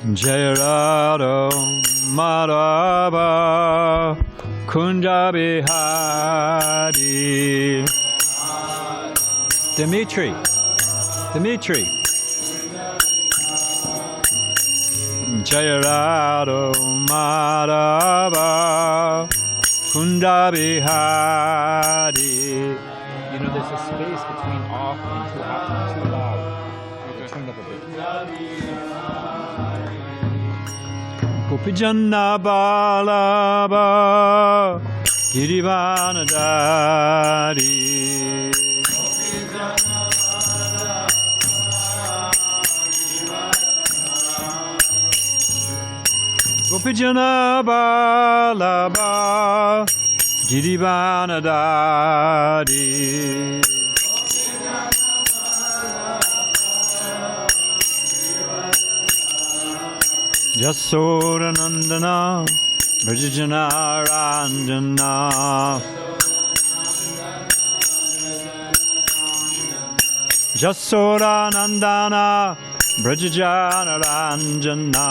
Jaya Radha Madhava Kunja Bihari. Dimitri. Jaya Radha Madhava Kunja Bihari. You know, there's a space between off and too loud. Okay. Turn it up a bit. Gopijana Balaba Girivanadari. Gopijana Balaba Girivanadari. Jasodanandana Brajajana Ranjana. Jasodanandana Brajajana Ranjana.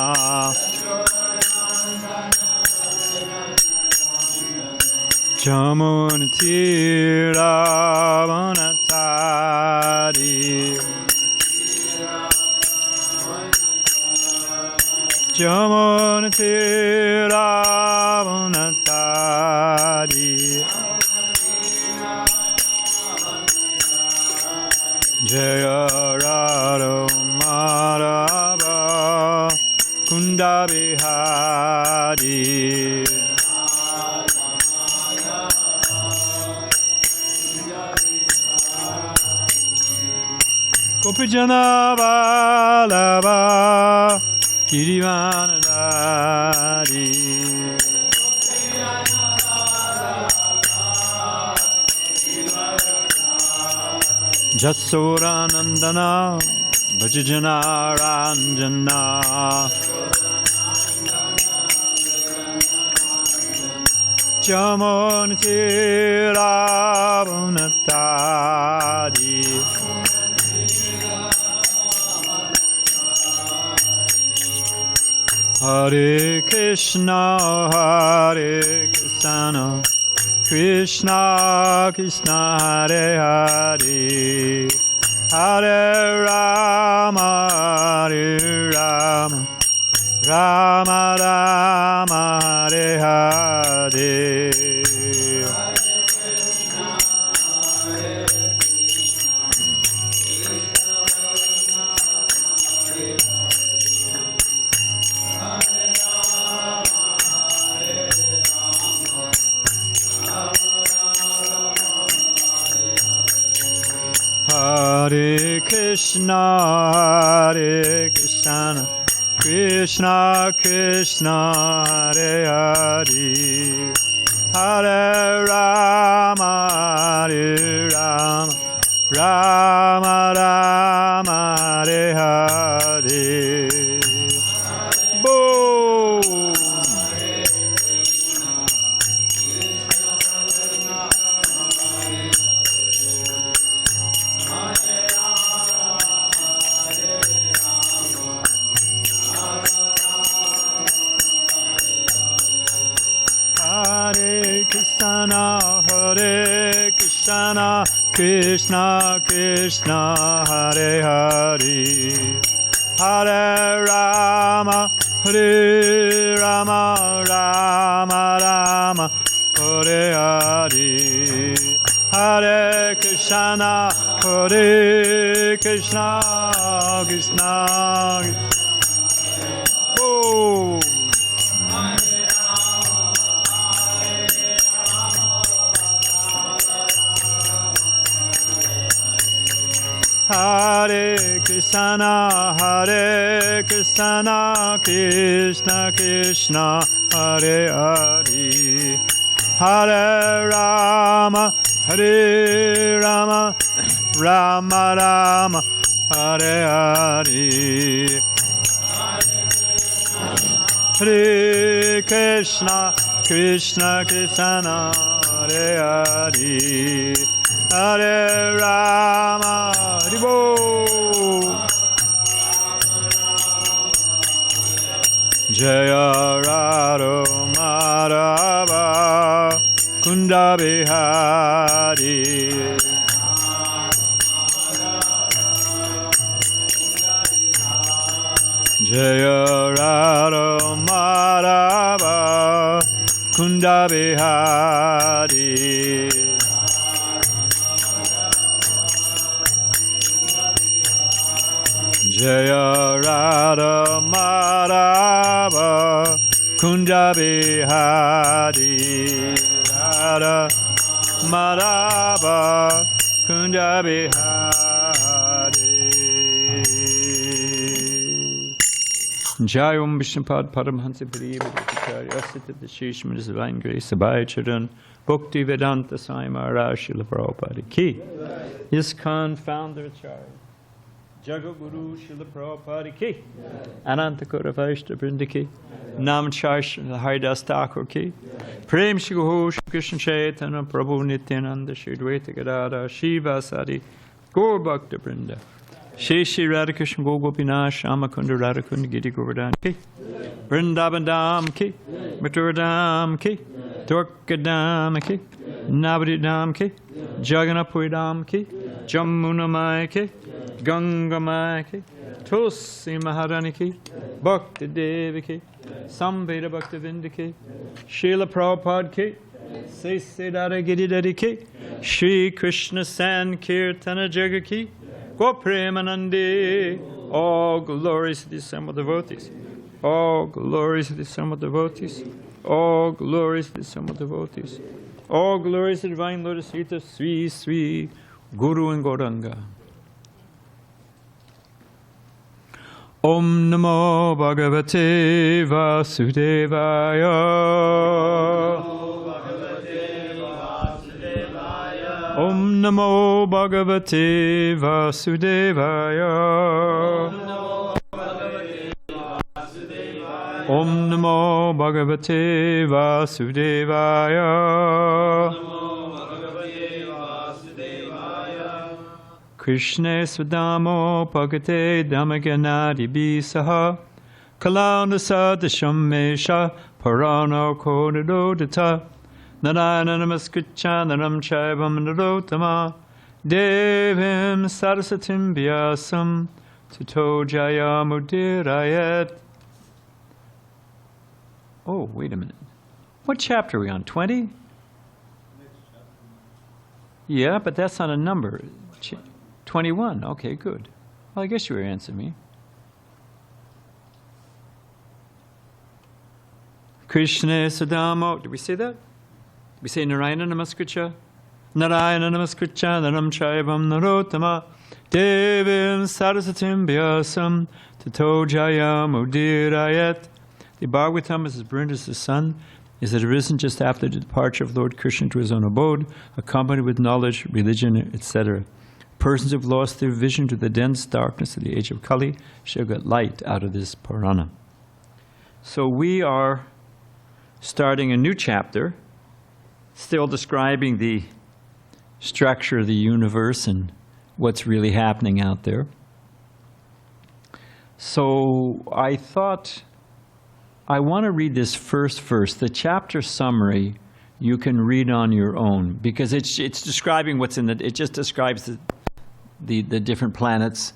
Jamunatira Vanatari. Jamunatira Vanatari. Jaya Radha Madhava Kunda Bihari. Gopijana Balaba Girivanadari. Jasodanandana Brajajana Ranjana. Jamunatira Vanatari. Hare Krishna, Krishna Krishna, Hare Hare, Hare Rama, Rama Rama, Hare Hare. Hare Krishna, Krishna Krishna, Hare Hare, Hare Rama, Rama Rama, Hare Hare. Boom! Hare Krishna, Krishna Krishna, Hare Hare, Hare Rama, Rama Rama, Hare Hare, Hare Krishna, Krishna Krishna. Oh. Hare Krishna, Krishna Krishna, Hare Hare, Hare Rama, Rama Rama, Hare Hare, Hare Krishna, Krishna Krishna, Hare Hare, Hare Rama, Hare Jaya Radha Madhava Kunda Bihari. Jaya Radha Madhava Kunda Bihari. Jaya Radha Madhava Kunda Bihari. Radha Madhava Kunda Bihari. Jai Om Vishnupad Paramhansa Pariyavadikari Asita Dashishman is Divine Grace Abhaya Charan Bhakti Vedanta Swami Maharaj Srila Prabhupada Ki. ISKCON Founder Acharya Jagaguru Srila Prabhupada Ki. Anantakura Vaishta Brinda Ki. Namachar Srila Haridas Thakur Ki. Prem Shri Guru Shri Krishna Chaitanya Prabhu Nityananda Shri Dvaita Gadadhar Shiva Sadi Gaur Bhakta Brinda. Shri Shri Radhakrishna Gopinath Shamakunda Radhakunda Giri Govardhan Ki. Vrindavan Dham Ki. Mathura Dham Ki. Dwarka Dham Ki. Navadi Dham Ki. Jagannath-puri Dham Ki. Jamuna Mai Ki. Ganga Mai Ki. Tulsi Maharani Ki. Bhakti Devi Ki. Samveda Bhakti Vinda Ki. Srila Prabhupada Ki. Siddhara Giridhari Ki. Shri Krishna Sankirtana Jaga Ki. Gopremanandi. All glories to the assembled devotees. All glories to the assembled devotees. All glories to the assembled devotees. All glories to the divine lotus feet of Sri Sri Guru and Gauranga. Om Namo Bhagavate Vasudevaya. Om Namo Bhagavate Vasudevaya. Om Namo Bhagavate Vasudevaya. Krishna Swadamo Bhagate Dhammaganadi Bisaha Kalanasa Dashamesha Parano Kodadodata Narayana Namaskricha Naram Chaivam Narotama Devim Sarasatim Vyasam Tato Jaya Mudirayat. Oh, wait a minute. What chapter are we on? 20? Yeah, but that's not a number. 21. Okay, good. Well, I guess you were answering me. Krishna Sadamo. Did we say that? Did we say Narayana Namaskricha? Narayana Namaskricha Naram Chaivam Narotama Devim Sarasatim Vyasam Tato Jayam Udirayat. The Bhagavatam, as Vrinda's son, is that arisen just after the departure of Lord Krishna to his own abode, accompanied with knowledge, religion, etc. Persons who have lost their vision to the dense darkness of the age of Kali shall get light out of this Purana. So we are starting a new chapter, still describing the structure of the universe and what's really happening out there. So I thought I want to read this first verse. The chapter summary you can read on your own because it's describing what's in it. It just describes the different planets,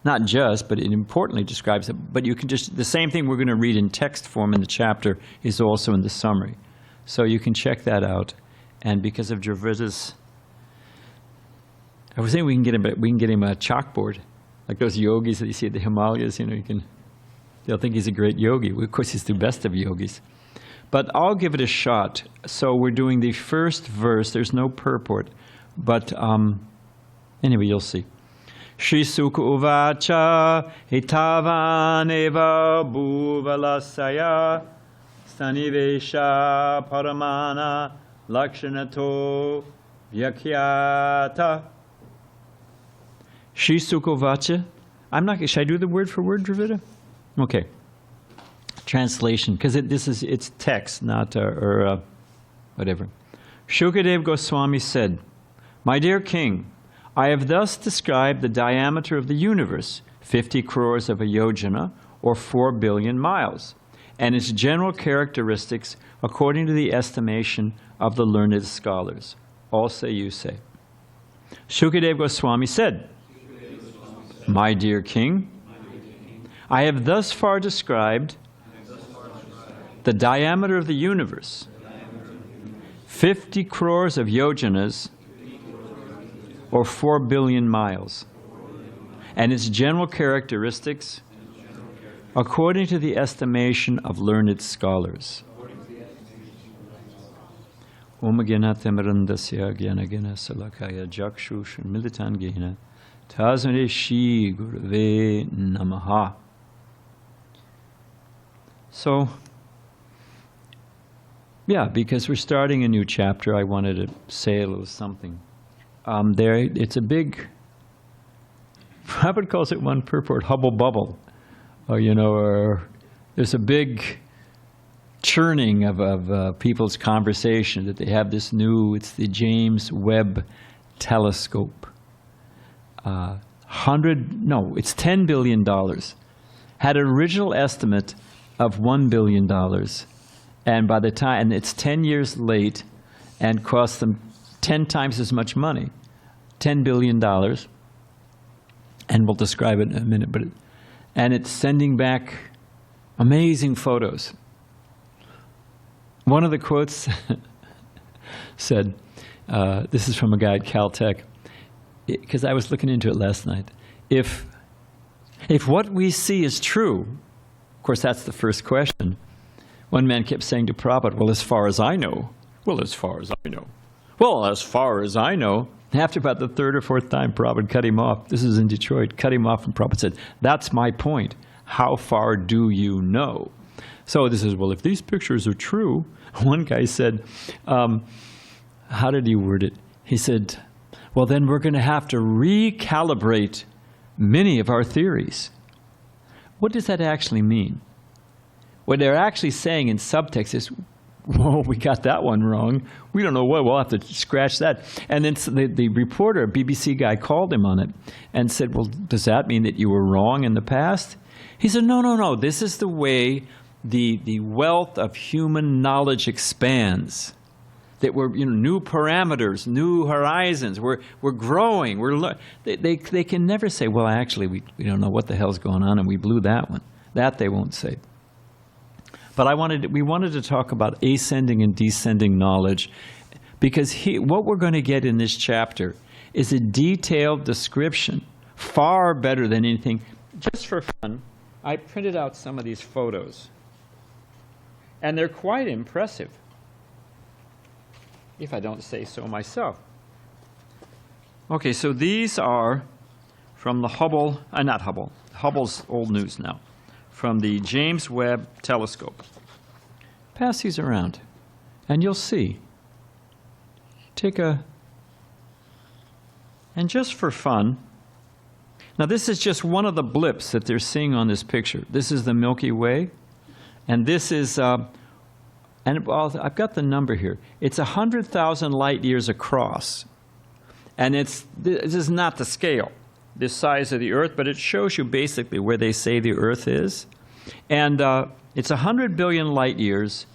not just, but it importantly describes it. But you can just, the same thing we're going to read in text form in the chapter is also in the summary. So you can check that out. And because of Javrida's, I was saying we can get him a chalkboard, like those yogis that you see at the Himalayas. You know, they'll think he's a great yogi. Of course, he's the best of yogis. But I'll give it a shot. So we're doing the first verse. There's no purport, but anyway, you'll see. Shri Sukha Uvacha Hitavan Eva Bhuvalasaya Stanivesha Paramana Lakshanato Vyakhyata. Shri Sukha Uvacha. Should I do the word for word, Dravida? Okay. Translation, because it's text, not whatever. Shukadeva Goswami said, "My dear king, I have thus described the diameter of the universe, 50 crores of a yojana, or 4 billion miles. and its general characteristics according to the estimation of the learned scholars. All say, you say. Shukadeva Goswami said, "My dear king, I have thus far described the diameter of the universe, 50 crores of yojanas, or 4 billion miles, and its general characteristics according to the estimation of learned scholars." Om Gyanatamrandasya Gyanagana Salakaya Jakshushan Militangena Tasmane Shri Gurave Namaha. So, yeah, because we're starting a new chapter, I wanted to say a little something. It's a big, Prabhupada calls it one purport, hubble bubble. Or there's a big churning of people's conversation that they have this new, it's the James Webb telescope. It's $10 billion. Had an original estimate of $1 billion. And by the time, and it's 10 years late and cost them 10 times as much money, $10 billion. And we'll describe it in a minute, and it's sending back amazing photos. One of the quotes said, this is from a guy at Caltech, because I was looking into it last night. If what we see is true, of course that's the first question. One man kept saying to Prabhupada, well, as far as I know. Well, as far as I know. Well, as far as I know. After about the third or fourth time, Prabhupada cut him off. This is in Detroit. Cut him off, and Prabhupada said, that's my point. How far do you know? So this is, well, if these pictures are true, one guy said, how did he word it? He said, well, then we're going to have to recalibrate many of our theories. What does that actually mean? What they're actually saying in subtext is, whoa, we got that one wrong. We don't know what, we'll have to scratch that. And then the reporter, a BBC guy, called him on it and said, well, does that mean that you were wrong in the past? He said, no, this is the way the wealth of human knowledge expands. That we're, new parameters, new horizons, we're growing, they can never say, well, actually, we don't know what the hell's going on and we blew that one. That they won't say. But we wanted to talk about ascending and descending knowledge, because what we're going to get in this chapter is a detailed description, far better than anything. Just for fun, I printed out some of these photos, and they're quite impressive, if I don't say so myself. Okay, so these are from the Hubble's old news now. From the James Webb telescope. Pass these around, and you'll see. And just for fun, now this is just one of the blips that they're seeing on this picture. This is the Milky Way, and this is, I've got the number here. It's 100,000 light years across, and this is not the scale, this size of the Earth, but it shows you basically where they say the Earth is. And it's 100 billion light years,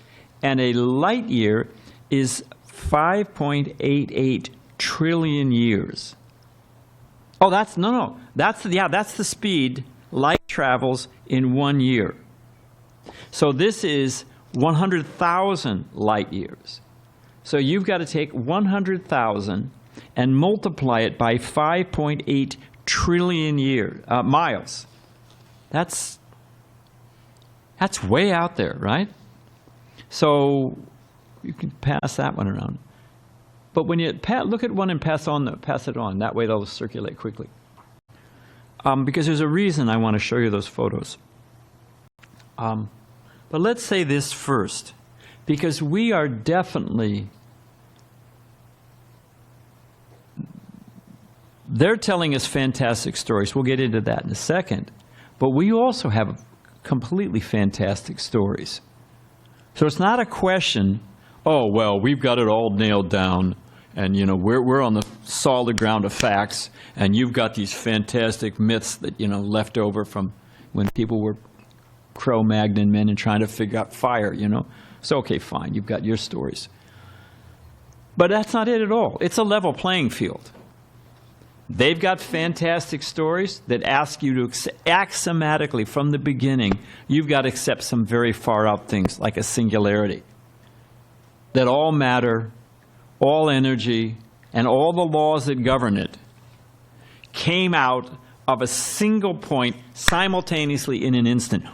and a light year is 5.88 trillion years. Oh, that's the speed light travels in 1 year. So this is 100,000 light years. So you've got to take 100,000 and multiply it by 5.8 trillion miles. That's way out there, right? So you can pass that one around. But when you look at one and pass it on, that way they'll circulate quickly. Because there's a reason I want to show you those photos. But let's say this first, because we are definitely, they're telling us fantastic stories. We'll get into that in a second. But we also have completely fantastic stories. So it's not a question, oh, well, we've got it all nailed down, and we're on the solid ground of facts, and you've got these fantastic myths that left over from when people were Cro-Magnon men and trying to figure out fire, you know. So, okay, fine, you've got your stories. But that's not it at all. It's a level playing field. They've got fantastic stories that ask you to axiomatically, from the beginning, you've got to accept some very far-out things, like a singularity. That all matter, all energy, and all the laws that govern it came out of a single point simultaneously in an instant.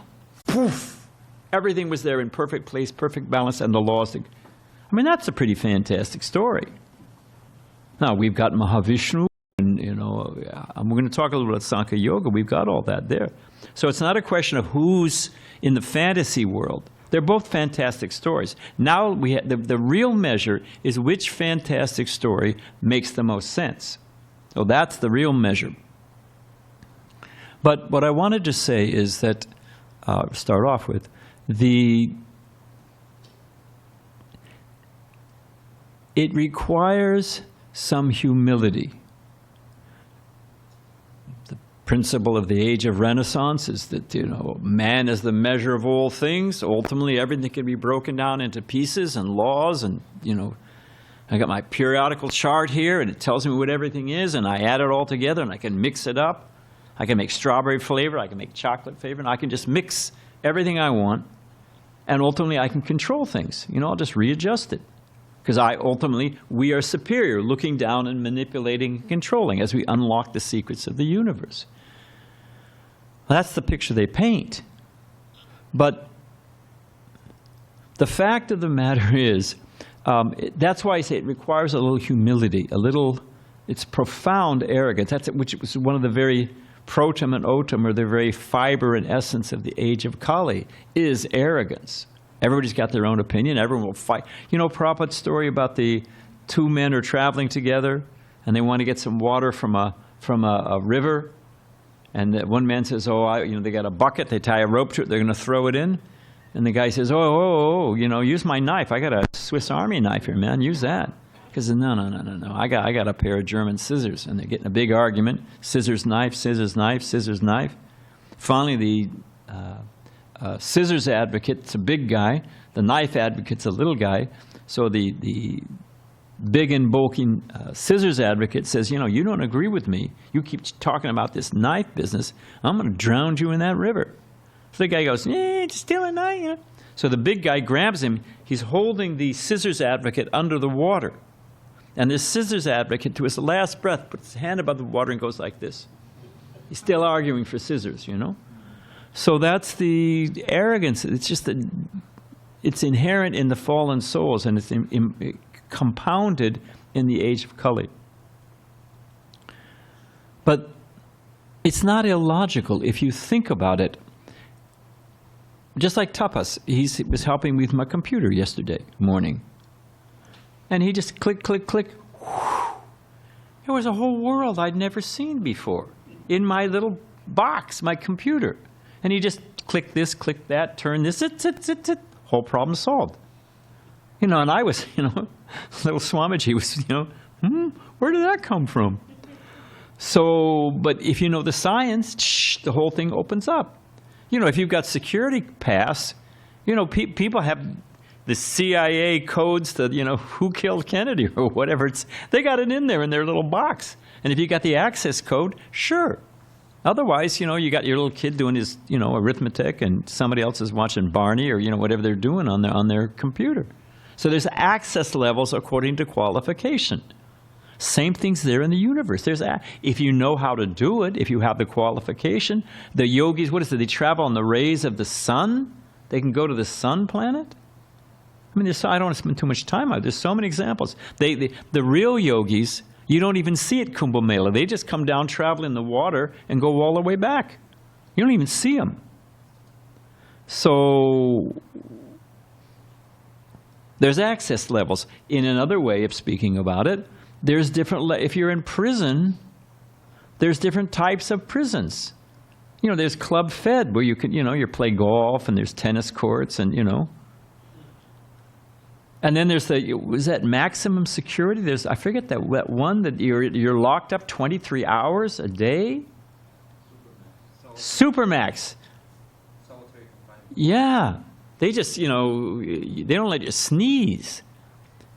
Poof! Everything was there in perfect place, perfect balance, and the laws. I mean, that's a pretty fantastic story. Now, we've got Mahavishnu, and, you know, we're going to talk a little about Sankhya Yoga. We've got all that there. So it's not a question of who's in the fantasy world. They're both fantastic stories. Now, we the real measure is which fantastic story makes the most sense. So that's the real measure. But what I wanted to say is that, start off with, it requires some humility. The principle of the age of Renaissance is that, you know, man is the measure of all things. Ultimately, everything can be broken down into pieces and laws, and, you know, I got my periodical chart here, and it tells me what everything is, and I add it all together, and I can mix it up. I can make strawberry flavor, I can make chocolate flavor, and I can just mix everything I want, and ultimately I can control things. You know, I'll just readjust it. Because ultimately, we are superior, looking down and manipulating and controlling as we unlock the secrets of the universe. Well, that's the picture they paint. But the fact of the matter is, that's why I say it requires a little humility, it's profound arrogance, which was one of the very protum and otum, or the very fiber and essence of the age of Kali, is arrogance. Everybody's got their own opinion. Everyone will fight. You know Prabhupada's story about the two men are traveling together, and they want to get some water from a river, and one man says, they got a bucket. They tie a rope to it. They're going to throw it in, and the guy says, use my knife. I got a Swiss Army knife here, man. Use that. Because no. I got a pair of German scissors, and they're getting a big argument. Scissors, knife, scissors, knife, scissors, knife. Finally, the scissors advocate's a big guy. The knife advocate's a little guy. So the big and bulking scissors advocate says, you don't agree with me. You keep talking about this knife business. I'm going to drown you in that river. So the guy goes, just steal a knife. So the big guy grabs him. He's holding the scissors advocate under the water. And this scissors advocate, to his last breath, puts his hand above the water and goes like this. He's still arguing for scissors, you know. So that's the arrogance. It's just that it's inherent in the fallen souls, and it's compounded in the age of Kali. But it's not illogical if you think about it. Just like Tapas, he was helping me with my computer yesterday morning. And he just click, click, click. Whew. There was a whole world I'd never seen before in my little box, my computer. And he just click this, click that, turn this, whole problem solved. And I was, little Swamiji was, where did that come from? So, but if you know the science, the whole thing opens up. If you've got security pass, people have the CIA codes to, who killed Kennedy or whatever. They got it in there in their little box. And if you got the access code, sure. Otherwise, you got your little kid doing his, arithmetic, and somebody else is watching Barney or, whatever they're doing on their computer. So there's access levels according to qualification. Same thing's there in the universe. If you know how to do it, if you have the qualification, the yogis, they travel on the rays of the sun? They can go to the sun planet? I mean, I don't want to spend too much time on it. There's so many examples. The real yogis, you don't even see at Kumbh Mela. They just come down, travel in the water, and go all the way back. You don't even see them. So there's access levels. In another way of speaking about it, there's different, if you're in prison, there's different types of prisons. There's Club Fed, where you can, you play golf, and there's tennis courts, and, And then there's was that maximum security? I forget that one that you're locked up 23 hours a day? Supermax. Solitary confinement. Yeah. They just, they don't let you sneeze.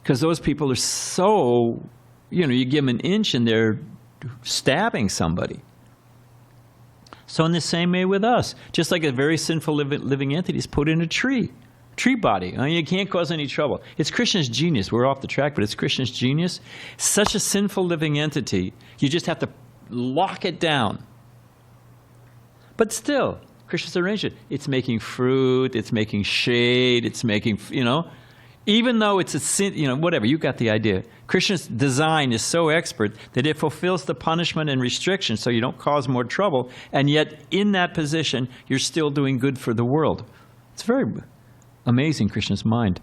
Because those people are so, you give them an inch and they're stabbing somebody. So in the same way with us, just like a very sinful living entity is put in a tree body. You can't cause any trouble. It's Krishna's genius. We're off the track, but it's Krishna's genius. Such a sinful living entity, you just have to lock it down. But still, Krishna's arranged it. It's making fruit, it's making shade, it's making, even though it's a sin, whatever, you got the idea. Krishna's design is so expert that it fulfills the punishment and restriction so you don't cause more trouble, and yet in that position, you're still doing good for the world. It's very amazing, Krishna's mind.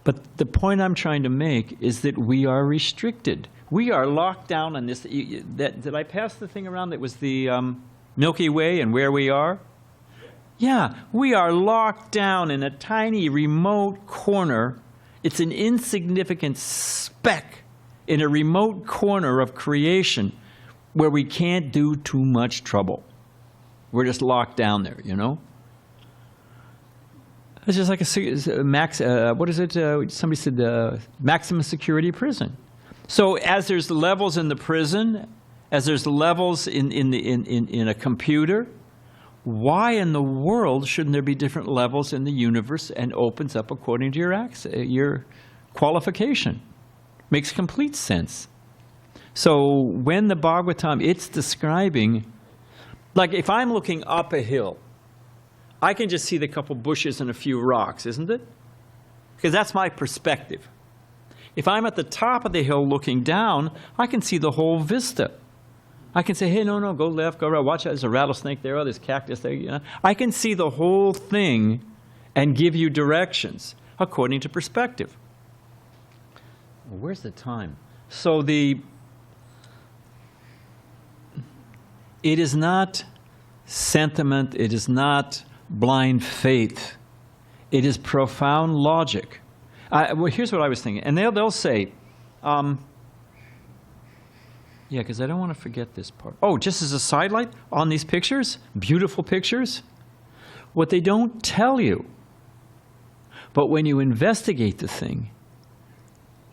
But the point I'm trying to make is that we are restricted. We are locked down on this. Did I pass the thing around that was the Milky Way and where we are? Yeah, we are locked down in a tiny remote corner. It's an insignificant speck in a remote corner of creation where we can't do too much trouble. We're just locked down there, It's just like somebody said maximum security prison. So as there's levels in the prison, as there's levels in a computer, why in the world shouldn't there be different levels in the universe and opens up according to your qualification? Makes complete sense. So when the Bhagavatam, it's describing, like if I'm looking up a hill, I can just see the couple bushes and a few rocks, isn't it? Because that's my perspective. If I'm at the top of the hill looking down, I can see the whole vista. I can say, hey, no, go left, go right. Watch out, there's a rattlesnake there, there's cactus there. I can see the whole thing and give you directions according to perspective. Well, where's the time? So it is not sentiment, it is not blind faith. It is profound logic. Well, here's what I was thinking. And they'll say, yeah, because I don't want to forget this part. Oh, just as a sidelight on these pictures, beautiful pictures, what they don't tell you, but when you investigate the thing,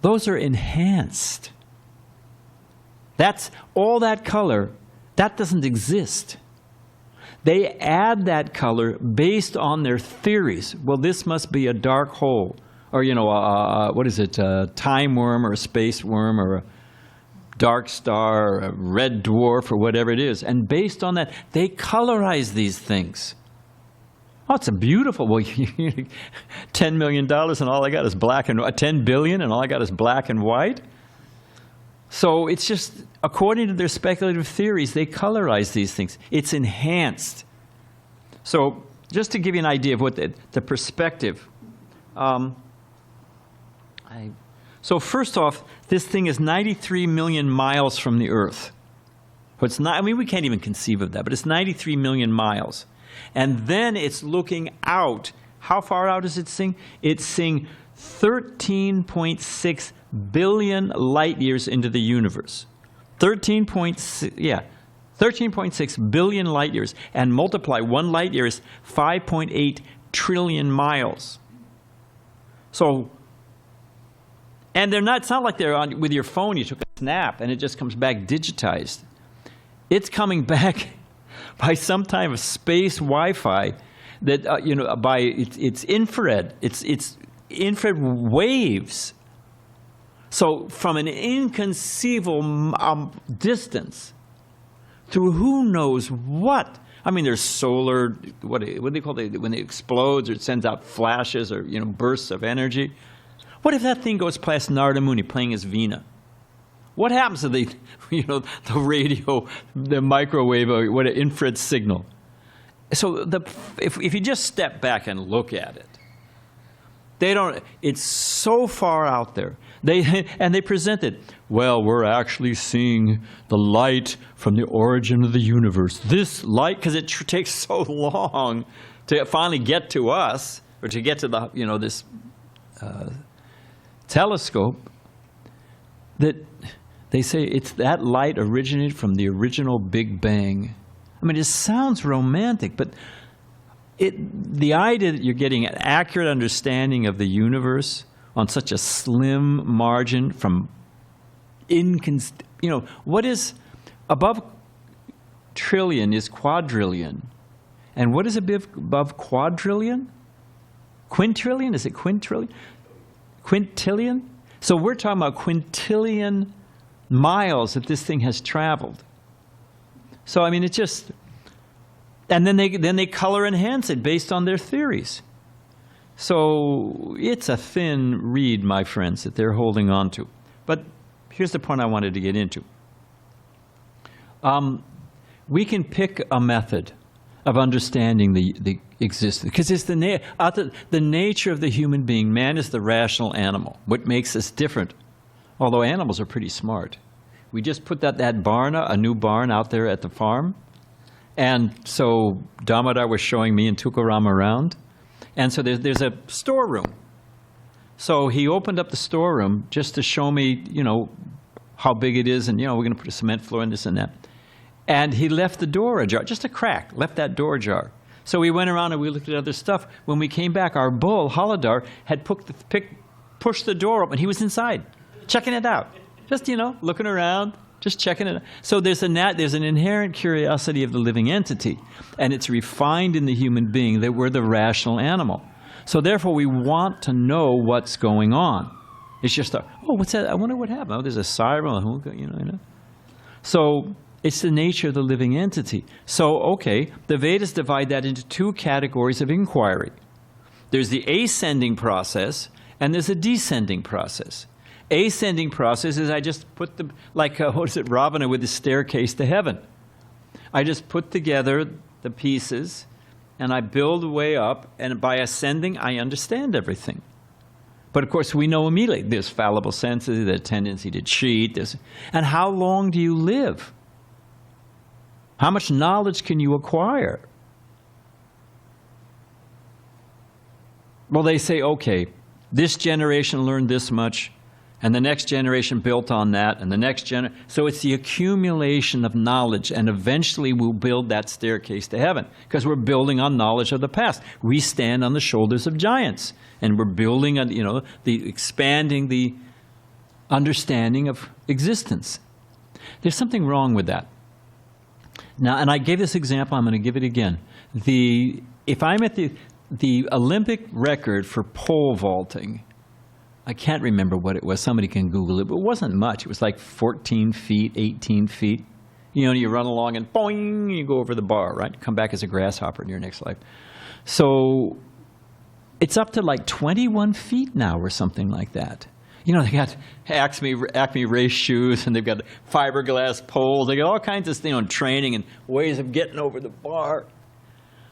those are enhanced. That's all that color, that doesn't exist. They add that color based on their theories. Well, this must be a dark hole, or what is it, a time worm or a space worm or a dark star, or a red dwarf, or whatever it is. And based on that, they colorize these things. Oh, it's a beautiful, well, $10 million and all I got is black and white, 10 billion and all I got is black and white. So it's just, according to their speculative theories, they colorize these things. It's enhanced. So just to give you an idea of what the perspective, so first off, this thing is 93 million miles from the Earth. So it's not, we can't even conceive of that, but it's 93 million miles. And then it's looking out. How far out is it seeing? It's seeing 13.6 billion light years into the universe. 13.6 billion light years. And multiply one light year is 5.8 trillion miles. So, and it's not like they're on with your phone, you took a snap and it just comes back digitized. It's coming back by some type of space Wi-Fi that, by it's infrared. It's infrared waves. So from an inconceivable distance through who knows what. I mean, there's solar, what do they call it, when it explodes or it sends out flashes or, bursts of energy. What if that thing goes past Narada Muni playing his Veena? What happens to the radio, the microwave, or what an infrared signal? So if you just step back and look at it, it's so far out there. They present it, well, we're actually seeing the light from the origin of the universe. This light, because it takes so long to finally get to us, or to get to the, this telescope, that they say it's that light originated from the original Big Bang. I mean, it sounds romantic, but the idea that you're getting an accurate understanding of the universe on such a slim margin from what is above trillion is quadrillion. And what is above quadrillion? Quintillion? Is it quintillion? Quintillion? So we're talking about quintillion miles that this thing has traveled. So I mean, it's just, and then they color enhance it based on their theories. So it's a thin reed, my friends, that they're holding on to. But here's the point I wanted to get into. We can pick a method of understanding the existence, because it's the nature of the human being. Man is the rational animal. What makes us different, although animals are pretty smart. We just put that barn, a new barn out there at the farm. And so Damodar was showing me and Tukaram around. And so there's a storeroom. So he opened up the storeroom just to show me, how big it is. And, we're going to put a cement floor in this and that. And he left the door ajar, just a crack, left that door ajar. So we went around and we looked at other stuff. When we came back, our bull, Haladar, had pushed the door open. He was inside, checking it out. Just, looking around, just checking it out. So there's an inherent curiosity of the living entity, and it's refined in the human being that we're the rational animal. So therefore, we want to know what's going on. It's just what's that? I wonder what happened. Oh, there's a siren, So it's the nature of the living entity. So, okay, the Vedas divide that into two categories of inquiry. There's the ascending process, and there's a descending process. Ascending process is I just put Ravana with the staircase to heaven. I just put together the pieces, and I build a way up, and by ascending, I understand everything. But of course, we know immediately there's fallible senses, there's a tendency to cheat, and how long do you live? How much knowledge can you acquire? Well, they say, okay, this generation learned this much, and the next generation built on that, and the next generation. So it's the accumulation of knowledge, and eventually we'll build that staircase to heaven, because we're building on knowledge of the past. We stand on the shoulders of giants, and we're building on, expanding the understanding of existence. There's something wrong with that. Now, and I gave this example, I'm going to give it again. If I'm at the Olympic record for pole vaulting, I can't remember what it was. Somebody can Google it, but it wasn't much. It was like 14 feet, 18 feet. You run along and boing, you go over the bar, right? Come back as a grasshopper in your next life. So it's up to like 21 feet now or something like that. They got Acme race shoes, and they've got fiberglass poles. They got all kinds of training and ways of getting over the bar.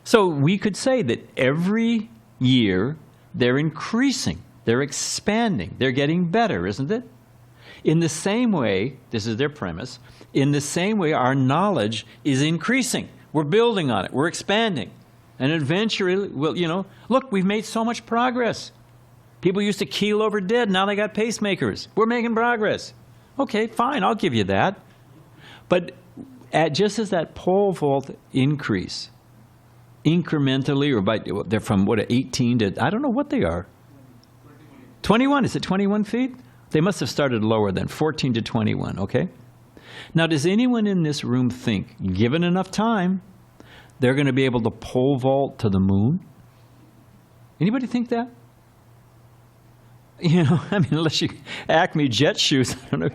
So we could say that every year they're increasing, they're expanding, they're getting better, isn't it? In the same way, this is their premise, in the same way our knowledge is increasing. We're building on it, we're expanding. And eventually, look, we've made so much progress. People used to keel over dead. Now they got pacemakers. We're making progress. Okay, fine, I'll give you that. But just as that pole vault increase, incrementally, they're from 18 to, I don't know what they are. 21, is it 21 feet? They must have started lower than 14 to 21, okay? Now, does anyone in this room think, given enough time, they're going to be able to pole vault to the moon? Anybody think that? Unless you Acme jet shoes, I don't know.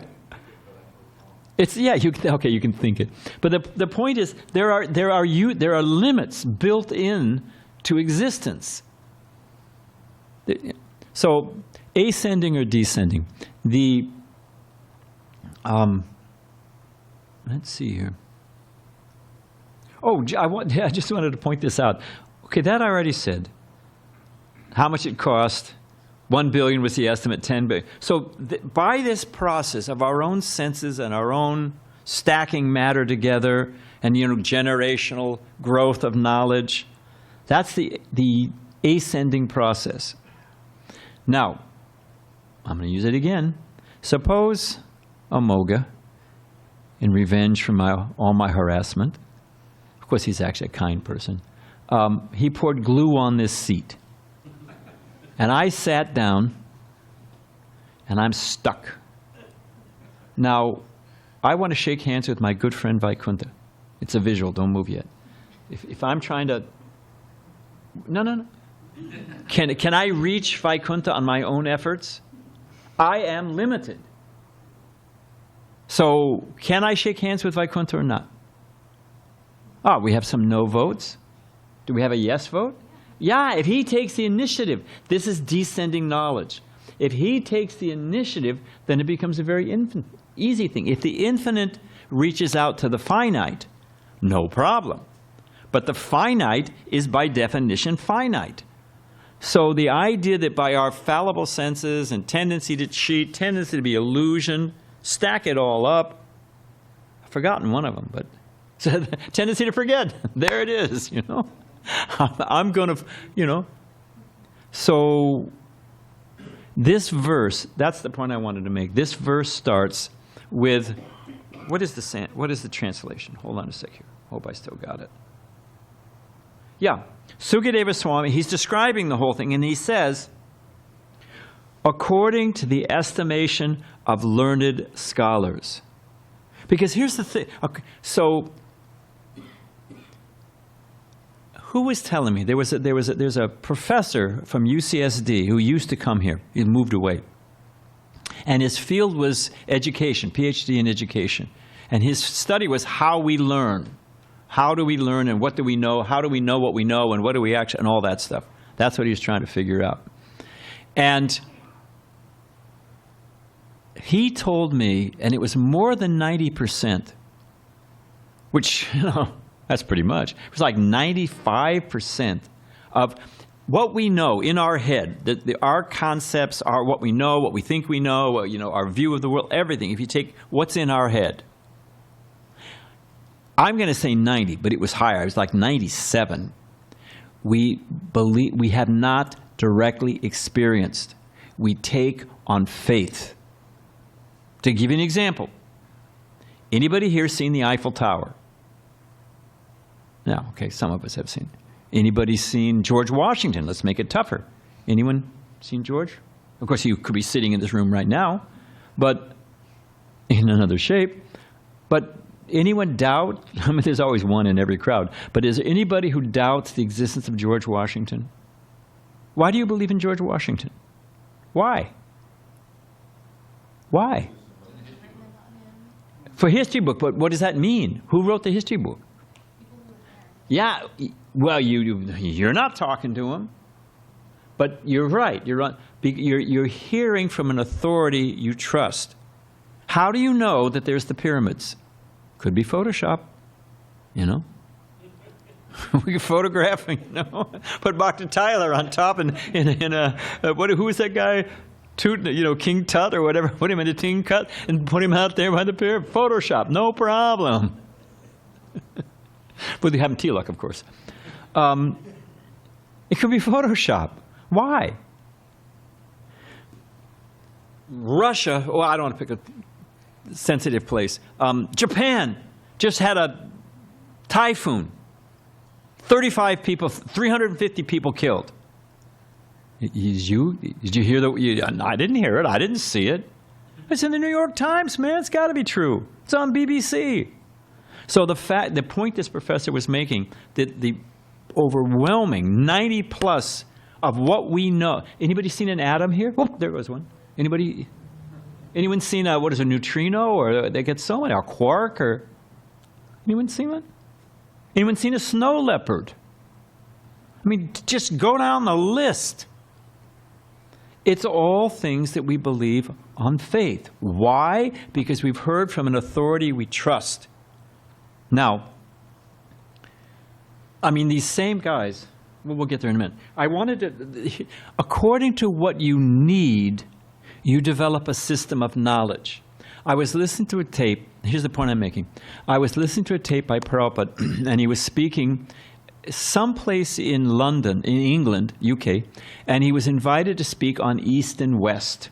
You can think it. But the point is, there are limits built in to existence. So, ascending or descending. Let's see here. I just wanted to point this out. Okay, that I already said. How much it cost. 1 billion was the estimate, 10 billion. So by this process of our own senses and our own stacking matter together and generational growth of knowledge, that's the ascending process. Now, I'm going to use it again. Suppose Amoga, in revenge for all my harassment, of course he's actually a kind person, he poured glue on this seat. And I sat down, and I'm stuck. Now, I want to shake hands with my good friend Vaikuntha. It's a visual, don't move yet. If I'm trying to... No. Can I reach Vaikuntha on my own efforts? I am limited. So, can I shake hands with Vaikuntha or not? Oh, we have some no votes. Do we have a yes vote? Yeah, if he takes the initiative. This is descending knowledge. If he takes the initiative, then it becomes a very easy thing. If the infinite reaches out to the finite, no problem. But the finite is by definition finite. So the idea that by our fallible senses and tendency to cheat, tendency to be illusion, stack it all up. I've forgotten one of them, but tendency to forget. There it is, you know. I'm going to, you know. So this verse, that's the point I wanted to make. This verse starts with, what is the translation? Hold on a sec here. Hope I still got it. Yeah, Sukadeva Swami, he's describing the whole thing, and he says, according to the estimation of learned scholars. Because here's the thing. Okay, so who was telling me? There's a professor from UCSD who used to come here. He moved away. And his field was education, PhD in education. And his study was how we learn. How do we learn and what do we know? How do we know what we know and what do we actually, and all that stuff. That's what he was trying to figure out. And he told me, and it was more than 90%, which, you know, that's pretty much. It was like 95% of what we know in our head, our concepts are what we know, what we think we know, you know, our view of the world, everything. If you take what's in our head, I'm going to say 90, but it was higher. It was like 97. We have not directly experienced. We take on faith. To give you an example, anybody here seen the Eiffel Tower? No, okay, some of us have seen. Anybody seen George Washington? Let's make it tougher. Anyone seen George? Of course, he could be sitting in this room right now, but in another shape. But anyone doubt? I mean, there's always one in every crowd. But is there anybody who doubts the existence of George Washington? Why do you believe in George Washington? Why? Why? For history book, but what does that mean? Who wrote the history book? Yeah, well, you're not talking to him. But you're right. You're hearing from an authority you trust. How do you know that there's the pyramids? Could be Photoshop, you know. We could photograph, you know, put Dr. Tyler on top in a who was that guy? King Tut or whatever. Put him in a King Cut and put him out there by the pyramid. Photoshop, no problem. With the Tilak, of course. It could be Photoshop. Why? Russia. Well, I don't want to pick a sensitive place. Japan just had a typhoon. 35 people, 350 people killed. Did you hear that? I didn't hear it. I didn't see it. It's in the New York Times, man. It's got to be true. It's on BBC. So the point this professor was making, that the overwhelming 90 plus of what we know. Anybody seen an atom here? Oh, there goes one. Anyone seen a neutrino, or they get so many, a quark, or anyone seen one? Anyone seen a snow leopard? I mean, just go down the list. It's all things that we believe on faith. Why? Because we've heard from an authority we trust. Now, I mean, these same guys, we'll get there in a minute. I wanted to, according to what you need, you develop a system of knowledge. I was listening to a tape. Here's the point I'm making. I was listening to a tape by Prabhupada, and he was speaking someplace in London, in England, UK, and he was invited to speak on East and West.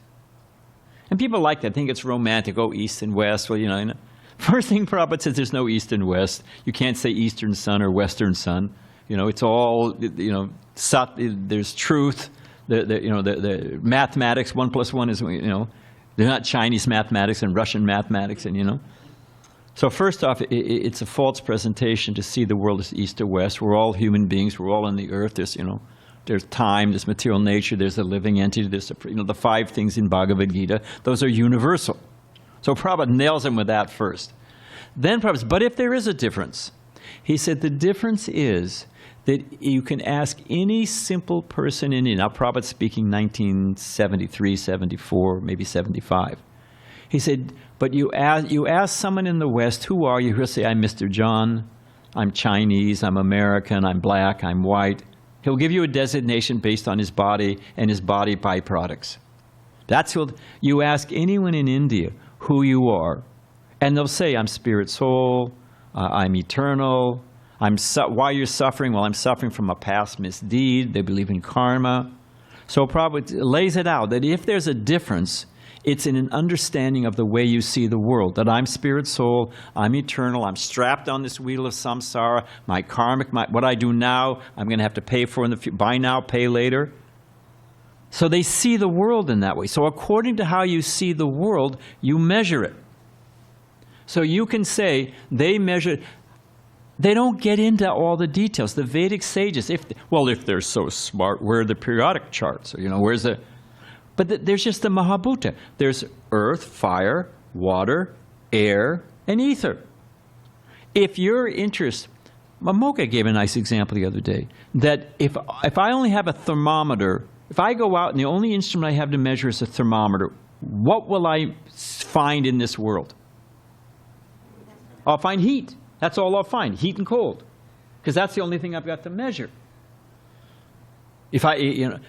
And people like that, think it's romantic. Oh, East and West. Well, you know. First thing Prabhupada says, there's no East and West. You can't say Eastern Sun or Western Sun. It's all, there's truth. The mathematics, 1 + 1 is, they're not Chinese mathematics and Russian mathematics, and So first off, it's a false presentation to see the world as east or west. We're all human beings. We're all on the earth. There's time, there's material nature, there's a living entity, there's the 5 things in Bhagavad Gita. Those are universal. So Prabhupada nails him with that first. Then Prabhupada says, but if there is a difference, he said the difference is that you can ask any simple person in India. Now Prabhupada's speaking 1973, 74, maybe 75. He said, but you ask someone in the West, who are you? He'll say, I'm Mr. John, I'm Chinese, I'm American, I'm black, I'm white. He'll give you a designation based on his body and his body byproducts. You ask anyone in India who you are, and they'll say, I'm spirit soul, I'm eternal, why you're suffering? Well, I'm suffering from a past misdeed. They believe in karma. So Prabhupada lays it out that if there's a difference, it's in an understanding of the way you see the world, that I'm spirit soul, I'm eternal, I'm strapped on this wheel of samsara, my karmic, what I do now, I'm going to have to pay for in the future, buy now, pay later. So they see the world in that way. So according to how you see the world, you measure it. So you can say, they measure, they don't get into all the details. The Vedic sages, if they're so smart, where are the periodic charts? Or, where's the... But there's just the Mahabhuta. There's earth, fire, water, air, and ether. If your interest, Mamoka gave a nice example the other day, that if I only have a thermometer, if I go out and the only instrument I have to measure is a thermometer, what will I find in this world? I'll find heat. That's all I'll find, heat and cold, because that's the only thing I've got to measure.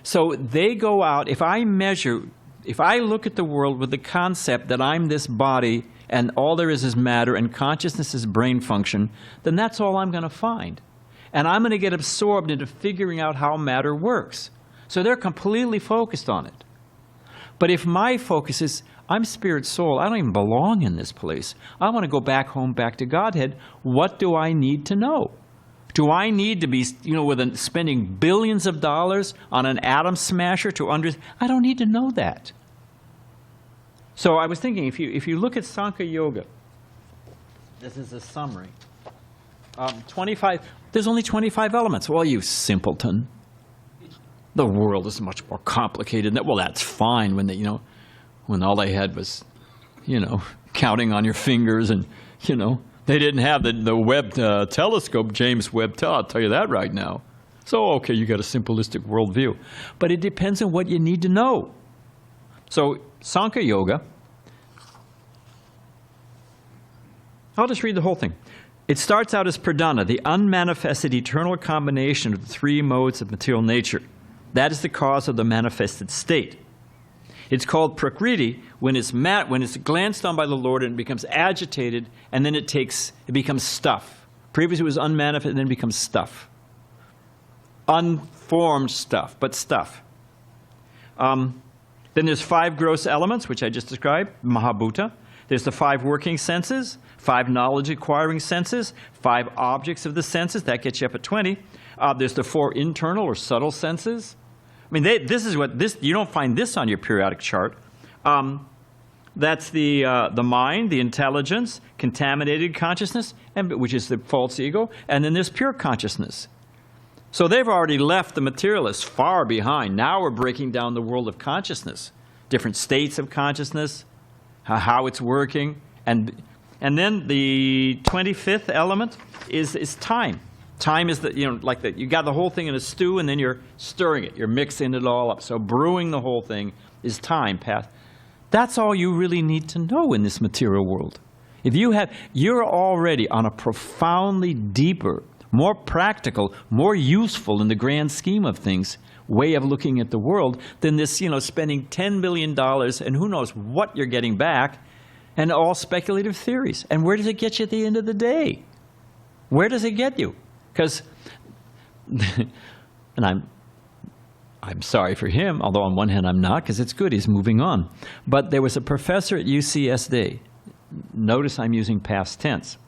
So they go out, if I look at the world with the concept that I'm this body and all there is matter and consciousness is brain function, then that's all I'm going to find. And I'm going to get absorbed into figuring out how matter works. So they're completely focused on it. But if my focus is, I'm spirit soul, I don't even belong in this place. I want to go back home, back to Godhead. What do I need to know? Do I need to be, spending billions of dollars on an atom smasher to understand? I don't need to know that. So I was thinking, if you look at Sankhya Yoga, this is a summary. 25. There's only 25 elements. Well, you simpleton. The world is much more complicated than that. Well, that's fine when all they had was, counting on your fingers and, They didn't have the Webb telescope, James Webb, I'll tell you that right now. So, okay, you got a simplistic worldview. But it depends on what you need to know. So, Sankhya Yoga, I'll just read the whole thing. It starts out as pradhana, the unmanifested eternal combination of the 3 modes of material nature. That is the cause of the manifested state. It's called prakriti when it's glanced on by the Lord and it becomes agitated, and then it becomes stuff. Previously it was unmanifested, and then it becomes stuff. Unformed stuff, but stuff. Then there's 5 gross elements, which I just described, Mahabhuta. There's the 5 working senses, 5 knowledge-acquiring senses, 5 objects of the senses. That gets you up at 20. There's the 4 internal or subtle senses. I mean, you don't find this on your periodic chart. That's the mind, the intelligence, contaminated consciousness, which is the false ego, and then there's pure consciousness. So they've already left the materialists far behind. Now we're breaking down the world of consciousness, different states of consciousness, how it's working, and then the 25th element is time. Time is you got the whole thing in a stew and then you're stirring it. You're mixing it all up. So brewing the whole thing is time, path. That's all you really need to know in this material world. You're already on a profoundly deeper, more practical, more useful in the grand scheme of things way of looking at the world than this, spending $10 billion and who knows what you're getting back, and all speculative theories. And where does it get you at the end of the day? Where does it get you? Because, and I'm sorry for him, although on one hand I'm not, because it's good, he's moving on. But there was a professor at UCSD. Notice I'm using past tense.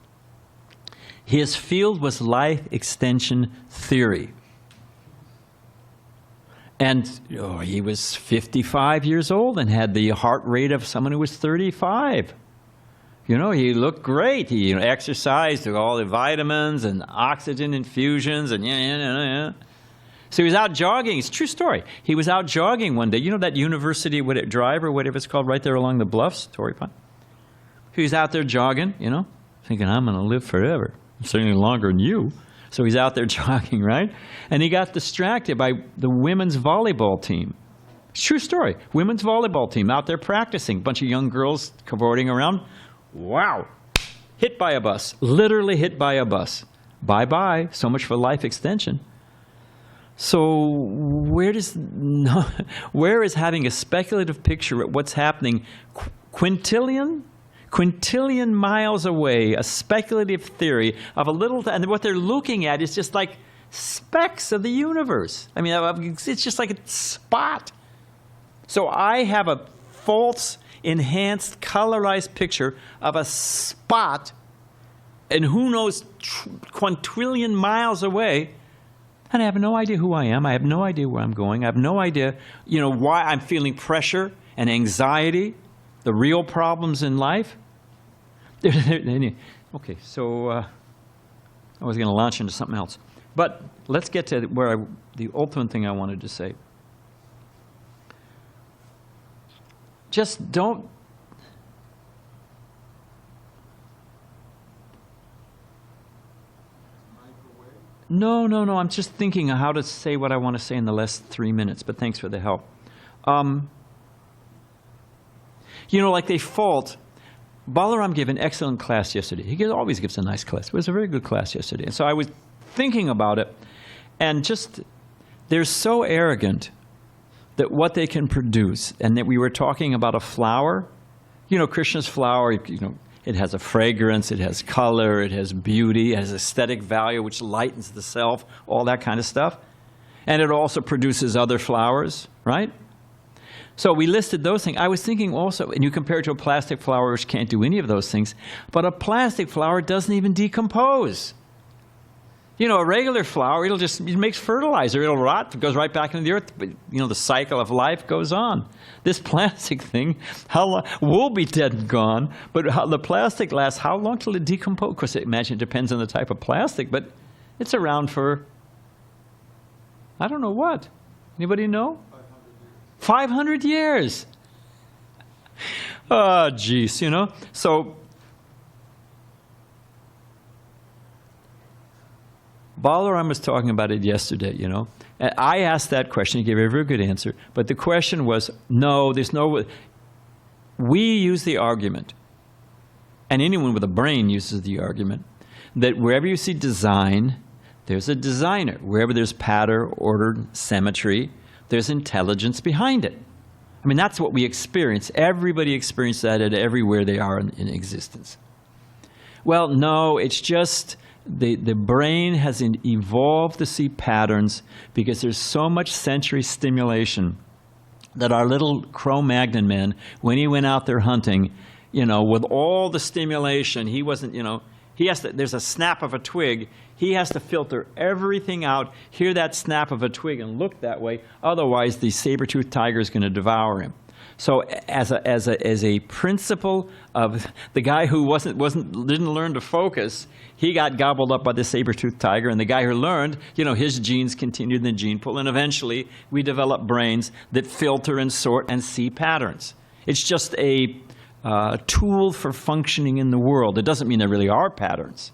His field was life extension theory. And he was 55 years old and had the heart rate of someone who was 35. He looked great. He exercised, took all the vitamins and oxygen infusions and yeah. So he was out jogging. It's a true story. He was out jogging one day. You know that University Drive or whatever it's called right there along the bluffs, Torrey Pine? He was out there jogging, thinking, I'm going to live forever. Certainly longer than you. So he's out there jogging, right? And he got distracted by the women's volleyball team. It's a true story. Women's volleyball team out there practicing. A bunch of young girls cavorting around. Wow. Hit by a bus. Literally hit by a bus. Bye-bye. So much for life extension. So where is having a speculative picture at what's happening quintillion miles away, a speculative theory of a little, and what they're looking at is just like specks of the universe. I mean, it's just like a spot. So I have a false, enhanced, colorized picture of a spot, and who knows, quintillion miles away, and I have no idea who I am. I have no idea where I'm going. I have no idea, why I'm feeling pressure and anxiety, the real problems in life. Okay, so I was going to launch into something else. But let's get to the ultimate thing I wanted to say. Just don't... No. I'm just thinking of how to say what I want to say in the last 3 minutes, but thanks for the help. Like they fault... Balaram gave an excellent class yesterday. He always gives a nice class. It was a very good class yesterday. And so I was thinking about it, and just, they're so arrogant that what they can produce, and that we were talking about a flower. Krishna's flower, it has a fragrance, it has color, it has beauty, it has aesthetic value, which lightens the self, all that kind of stuff. And it also produces other flowers, right? So we listed those things. I was thinking also, and you compare it to a plastic flower, which can't do any of those things, but a plastic flower doesn't even decompose. A regular flower, it makes fertilizer. It'll rot, it goes right back into the earth. But, the cycle of life goes on. This plastic thing, how long, will be dead and gone, but the plastic lasts, how long till it decomposes? Of course, I imagine it depends on the type of plastic, but it's around for, I don't know what. Anybody know? 500 years. Oh, geez, So, Balaram was talking about it yesterday, And I asked that question. He gave a very good answer. But the question was, no, there's no... We use the argument, and anyone with a brain uses the argument, that wherever you see design, there's a designer. Wherever there's pattern, order, symmetry, there's intelligence behind it. I mean, that's what we experience. Everybody experiences that at everywhere they are in existence. Well, no, it's just the brain has evolved to see patterns because there's so much sensory stimulation that our little Cro-Magnon man, when he went out there hunting, with all the stimulation, he wasn't, he has to, there's a snap of a twig, he has to filter everything out, hear that snap of a twig and look that way, otherwise the saber-toothed tiger is going to devour him. So as a principle of the guy who didn't learn to focus, he got gobbled up by the saber-toothed tiger, and the guy who learned, his genes continued in the gene pool, and eventually we develop brains that filter and sort and see patterns. It's just a tool for functioning in the world. It doesn't mean there really are patterns.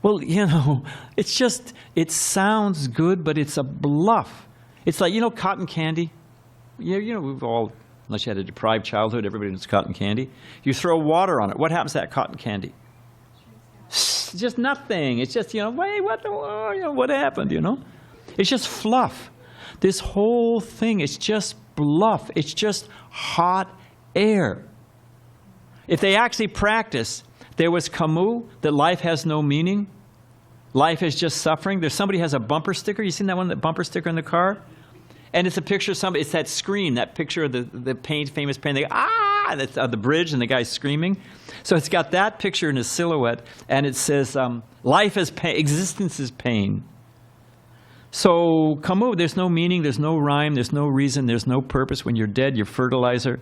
Well, it's just, it sounds good, but it's a bluff. It's like, cotton candy. We've all, unless you had a deprived childhood, everybody knows cotton candy. You throw water on it. What happens to that cotton candy? It's just nothing. It's just, wait, what happened, It's just fluff. This whole thing is just bluff. It's just hot air. If they actually practice, there was Camus, that life has no meaning. Life is just suffering. There's somebody has a bumper sticker. You seen that one, that bumper sticker in the car? And it's a picture of somebody, it's that scream, that picture of the famous painting. They go, ah! That's on the bridge, and the guy's screaming. So it's got that picture in a silhouette, and it says, life is pain, existence is pain. So, Camus, there's no meaning, there's no rhyme, there's no reason, there's no purpose. When you're dead, you're fertilizer.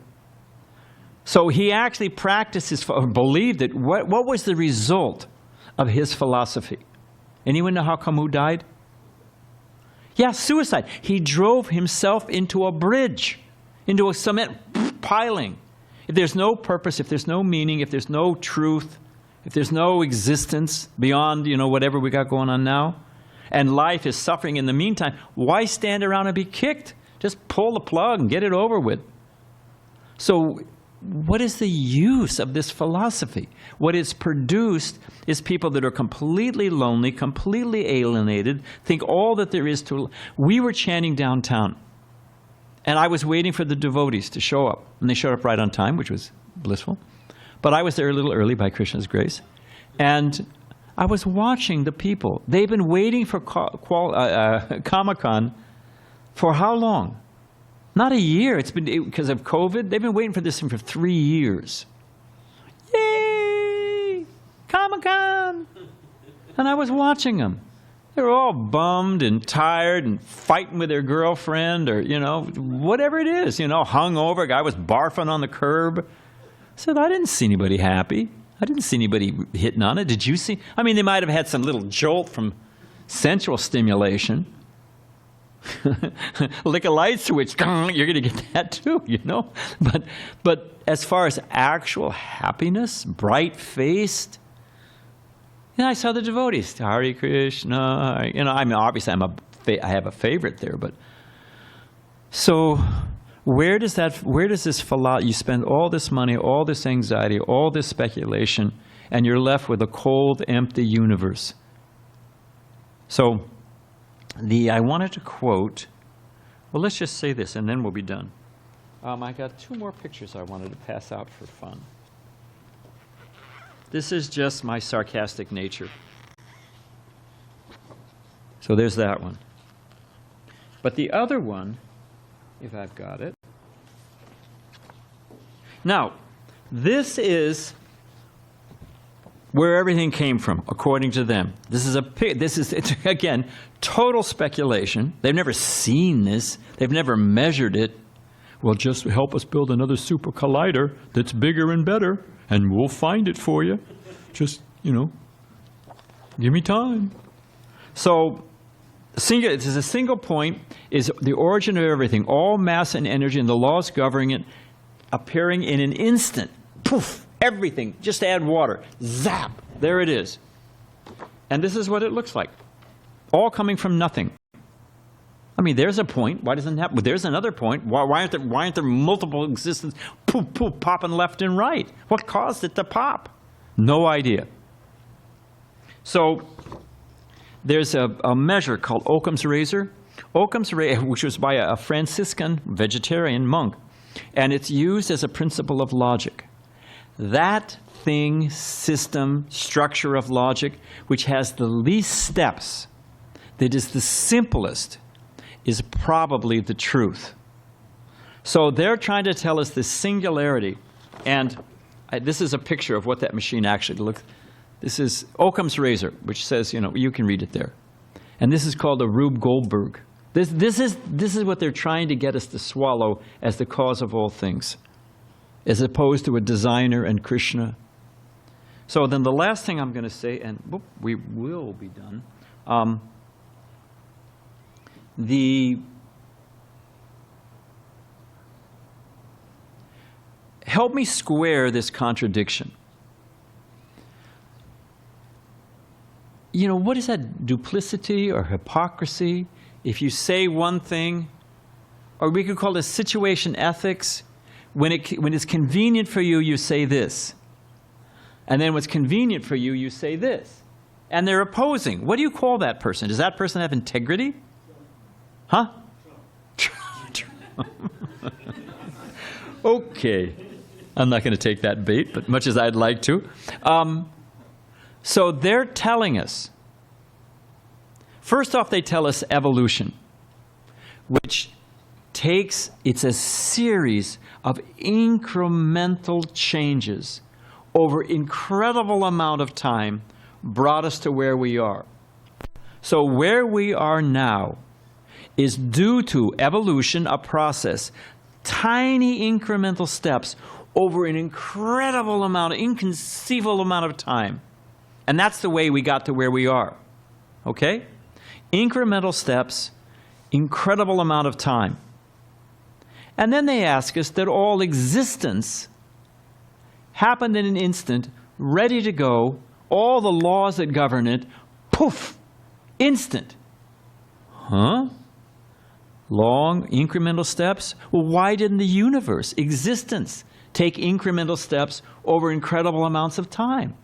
So he actually practiced his, or believed it. What was the result of his philosophy? Anyone know how Camus died? Yeah, suicide. He drove himself into a bridge, into a cement piling. If there's no purpose, if there's no meaning, if there's no truth, if there's no existence beyond, whatever we got going on now, and life is suffering in the meantime, why stand around and be kicked? Just pull the plug and get it over with. So what is the use of this philosophy? What it's produced is people that are completely lonely, completely alienated, think all that there is to... We were chanting downtown, and I was waiting for the devotees to show up. And they showed up right on time, which was blissful. But I was there a little early by Krishna's grace. And I was watching the people. They've been waiting for Comic-Con for how long? Not a year. It's been because of COVID. They've been waiting for this thing for 3 years. Yay! Comic-Con! And I was watching them. They were all bummed and tired and fighting with their girlfriend or, whatever it is, hungover. A guy was barfing on the curb. I said, I didn't see anybody happy. I didn't see anybody hitting on it. Did you see? I mean, they might have had some little jolt from sensual stimulation. Lick a light switch, you're going to get that too, But as far as actual happiness, bright-faced, I saw the devotees. Hare Krishna. I mean, obviously I have a favorite there, but so where does this philosophy? You spend all this money, all this anxiety, all this speculation, and you're left with a cold, empty universe. So I wanted to quote, well, let's just say this, and then we'll be done. I got 2 more pictures I wanted to pass out for fun. This is just my sarcastic nature. So there's that one. But the other one, if I've got it. Now, this is where everything came from, according to them. This is again, total speculation. They've never seen this. They've never measured it. Well, just help us build another super collider that's bigger and better, and we'll find it for you. Just, give me time. So, this is a single point, is the origin of everything. All mass and energy and the laws governing it appearing in an instant. Poof! Everything. Just add water. Zap! There it is. And this is what it looks like. All coming from nothing. I mean, there's a point. Why doesn't it happen? There's another point. Why aren't there multiple existences? Poof, poof, popping left and right. What caused it to pop? No idea. So there's a measure called Occam's razor. Occam's razor, which was by a Franciscan vegetarian monk, and it's used as a principle of logic. That thing, system, structure of logic, which has the least steps, that is the simplest, is probably the truth. So they're trying to tell us this singularity, and this is a picture of what that machine actually looks. This is Occam's razor, which says, you can read it there. And this is called a Rube Goldberg. This is what they're trying to get us to swallow as the cause of all things, as opposed to a designer and Krishna. So then the last thing I'm going to say, and we will be done, help me square this contradiction. What is that duplicity or hypocrisy? If you say one thing, or we could call it situation ethics, when it's convenient for you, you say this. And then when it's convenient for you, you say this. And they're opposing. What do you call that person? Does that person have integrity? Huh? Okay. I'm not going to take that bait, but much as I'd like to. So they're telling us, first off, they tell us evolution, which it's a series of incremental changes over incredible amount of time brought us to where we are. So where we are now is due to evolution, a process, tiny incremental steps over an incredible amount, inconceivable amount of time. And that's the way we got to where we are. Okay? Incremental steps, incredible amount of time. And then they ask us that all existence happened in an instant, ready to go, all the laws that govern it, poof, instant. Huh? Long, incremental steps? Well, why didn't the universe, existence, take incremental steps over incredible amounts of time?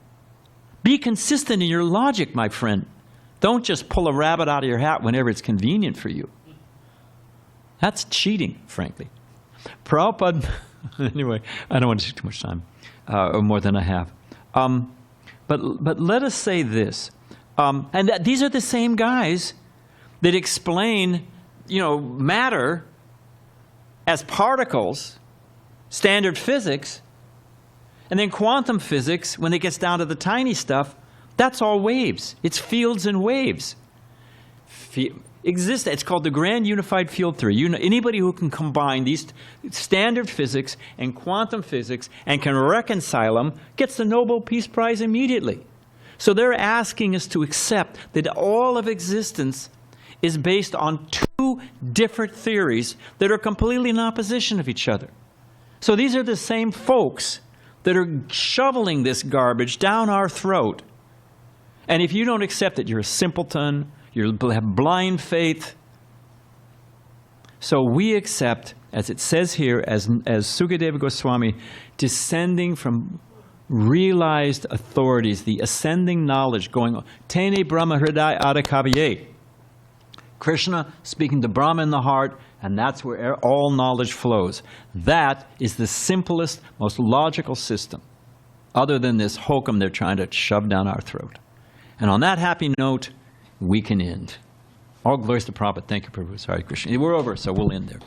Be consistent in your logic, my friend. Don't just pull a rabbit out of your hat whenever it's convenient for you. That's cheating, frankly. Prabhupada, anyway, I don't want to take too much time, or more than I have. But let us say this, and these are the same guys that explain, matter as particles, standard physics, and then quantum physics, when it gets down to the tiny stuff, that's all waves. It's fields and waves. It's called the Grand Unified Field Theory. Anybody who can combine these standard physics and quantum physics and can reconcile them gets the Nobel Peace Prize immediately. So they're asking us to accept that all of existence is based on two different theories that are completely in opposition of each other. So these are the same folks that are shoveling this garbage down our throat. And if you don't accept it, you're a simpleton, you have blind faith. So we accept, as it says here, as Sukadeva Goswami, descending from realized authorities, the ascending knowledge going on. Tene Brahma Hridaya Adhikavye. Krishna speaking to Brahma in the heart, and that's where all knowledge flows. That is the simplest, most logical system, other than this hokum they're trying to shove down our throat. And on that happy note, we can end. All glories to Prabhupada. Thank you, Prabhu. Sorry, Krishna. We're over, so we'll end there.